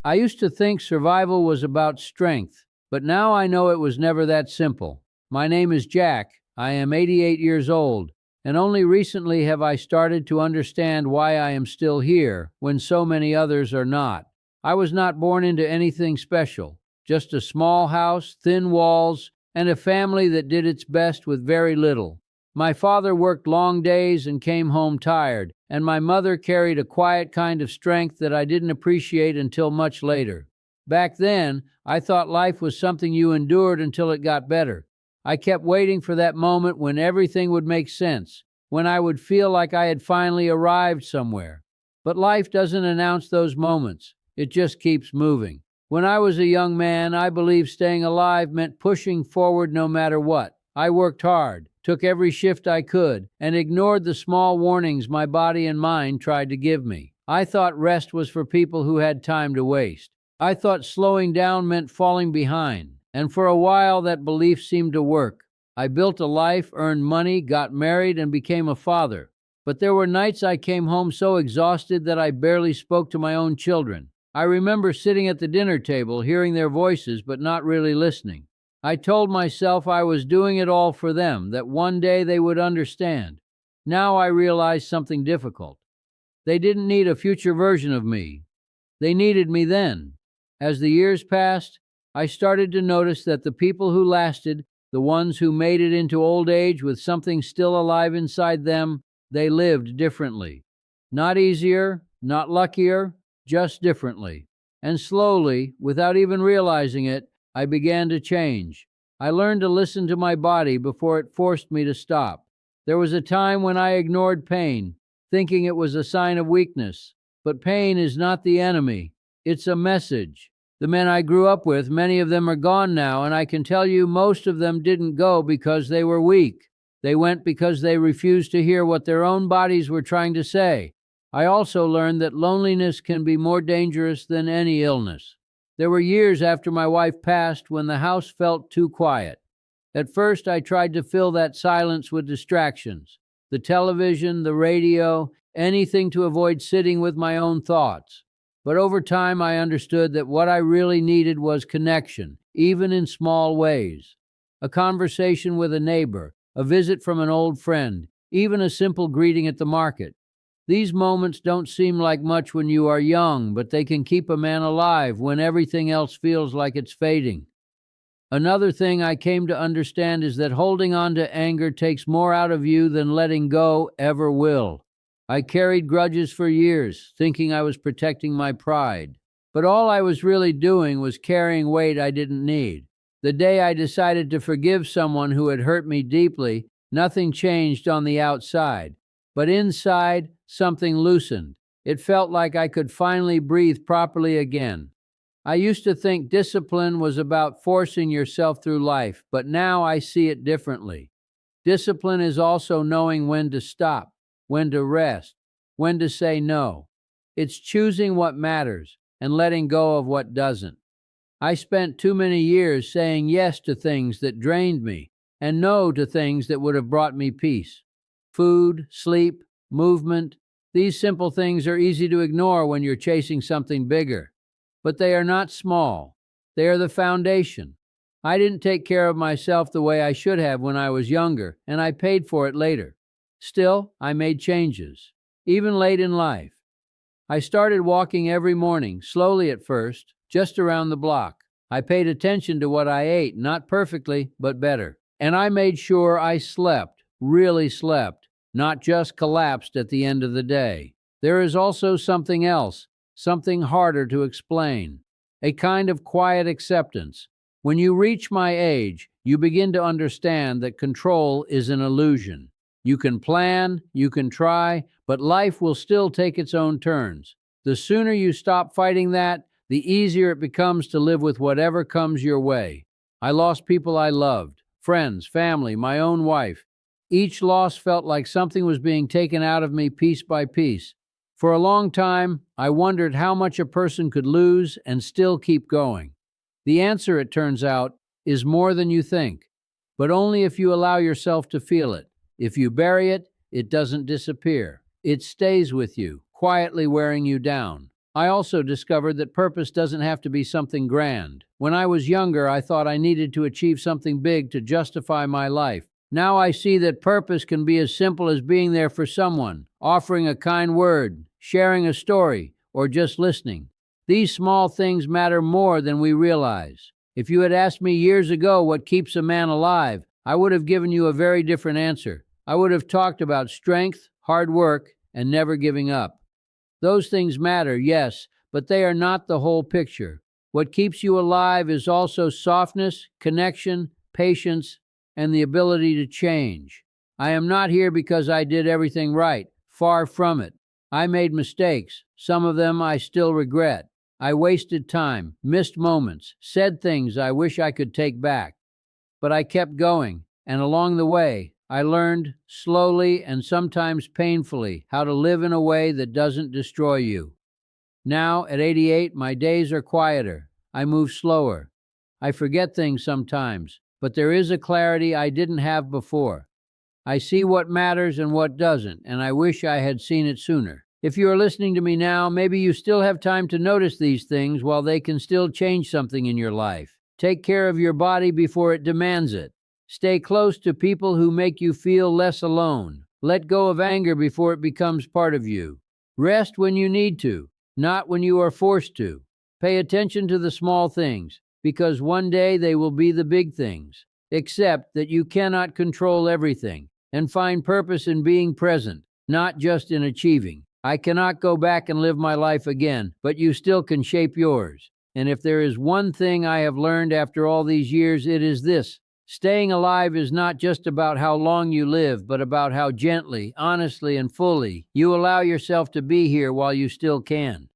I used to think survival was about strength, but now I know it was never that simple. My name is Jack. I am 88 years old, and only recently have I started to understand why I am still here when so many others are not. I was not born into anything special, just a small house, thin walls, and a family that did its best with very little. My father worked long days and came home tired, and my mother carried a quiet kind of strength that I didn't appreciate until much later. Back then, I thought life was something you endured until it got better. I kept waiting for that moment when everything would make sense, when I would feel like I had finally arrived somewhere. But life doesn't announce those moments. It just keeps moving. When I was a young man, I believed staying alive meant pushing forward no matter what. I worked hard, took every shift I could, and ignored the small warnings my body and mind tried to give me. I thought rest was for people who had time to waste. I thought slowing down meant falling behind, and for a while that belief seemed to work. I built a life, earned money, got married, and became a father. But there were nights I came home so exhausted that I barely spoke to my own children. I remember sitting at the dinner table, hearing their voices, but not really listening. I told myself I was doing it all for them, that one day they would understand. Now I realize something difficult. They didn't need a future version of me. They needed me then. As the years passed, I started to notice that the people who lasted, the ones who made it into old age with something still alive inside them, they lived differently. Not easier, not luckier, just differently. And slowly, without even realizing it, I began to change. I learned to listen to my body before it forced me to stop. There was a time when I ignored pain, thinking it was a sign of weakness. But pain is not the enemy. It's a message. The men I grew up with, many of them are gone now, and I can tell you most of them didn't go because they were weak. They went because they refused to hear what their own bodies were trying to say. I also learned that loneliness can be more dangerous than any illness. There were years after my wife passed when the house felt too quiet. At first, I tried to fill that silence with distractions. The television, the radio, anything to avoid sitting with my own thoughts. But over time, I understood that what I really needed was connection, even in small ways. A conversation with a neighbor, a visit from an old friend, even a simple greeting at the market. These moments don't seem like much when you are young, but they can keep a man alive when everything else feels like it's fading. Another thing I came to understand is that holding on to anger takes more out of you than letting go ever will. I carried grudges for years, thinking I was protecting my pride. But all I was really doing was carrying weight I didn't need. The day I decided to forgive someone who had hurt me deeply, nothing changed on the outside. But inside, something loosened. It felt like I could finally breathe properly again. I used to think discipline was about forcing yourself through life, but now I see it differently. Discipline is also knowing when to stop, when to rest, when to say no. It's choosing what matters and letting go of what doesn't. I spent too many years saying yes to things that drained me and no to things that would have brought me peace. Food, sleep, movement, these simple things are easy to ignore when you're chasing something bigger. But they are not small. They are the foundation. I didn't take care of myself the way I should have when I was younger, and I paid for it later. Still, I made changes, even late in life. I started walking every morning, slowly at first, just around the block. I paid attention to what I ate, not perfectly, but better. And I made sure I slept, really slept, not just collapsed at the end of the day. There is also something else, something harder to explain, a kind of quiet acceptance. When you reach my age, you begin to understand that control is an illusion. You can plan, you can try, but life will still take its own turns. The sooner you stop fighting that, the easier it becomes to live with whatever comes your way. I lost people I loved, friends, family, my own wife. Each loss felt like something was being taken out of me piece by piece. For a long time, I wondered how much a person could lose and still keep going. The answer, it turns out, is more than you think, but only if you allow yourself to feel it. If you bury it, it doesn't disappear. It stays with you, quietly wearing you down. I also discovered that purpose doesn't have to be something grand. When I was younger, I thought I needed to achieve something big to justify my life. Now I see that purpose can be as simple as being there for someone, offering a kind word, sharing a story, or just listening. These small things matter more than we realize. If you had asked me years ago what keeps a man alive, I would have given you a very different answer. I would have talked about strength, hard work, and never giving up. Those things matter, yes, but they are not the whole picture. What keeps you alive is also softness, connection, patience, and the ability to change. I am not here because I did everything right. Far from it. I made mistakes. Some of them I still regret. I wasted time, missed moments, said things I wish I could take back. But I kept going, and along the way, I learned, slowly and sometimes painfully, how to live in a way that doesn't destroy you. Now, at 88, my days are quieter. I move slower. I forget things sometimes, but there is a clarity I didn't have before. I see what matters and what doesn't, and I wish I had seen it sooner. If you are listening to me now, maybe you still have time to notice these things while they can still change something in your life. Take care of your body before it demands it. Stay close to people who make you feel less alone. Let go of anger before it becomes part of you. Rest when you need to, not when you are forced to. Pay attention to the small things, because one day they will be the big things. Accept that you cannot control everything, and find purpose in being present, not just in achieving. I cannot go back and live my life again, but you still can shape yours. And if there is one thing I have learned after all these years, it is this. Staying alive is not just about how long you live, but about how gently, honestly, and fully you allow yourself to be here while you still can.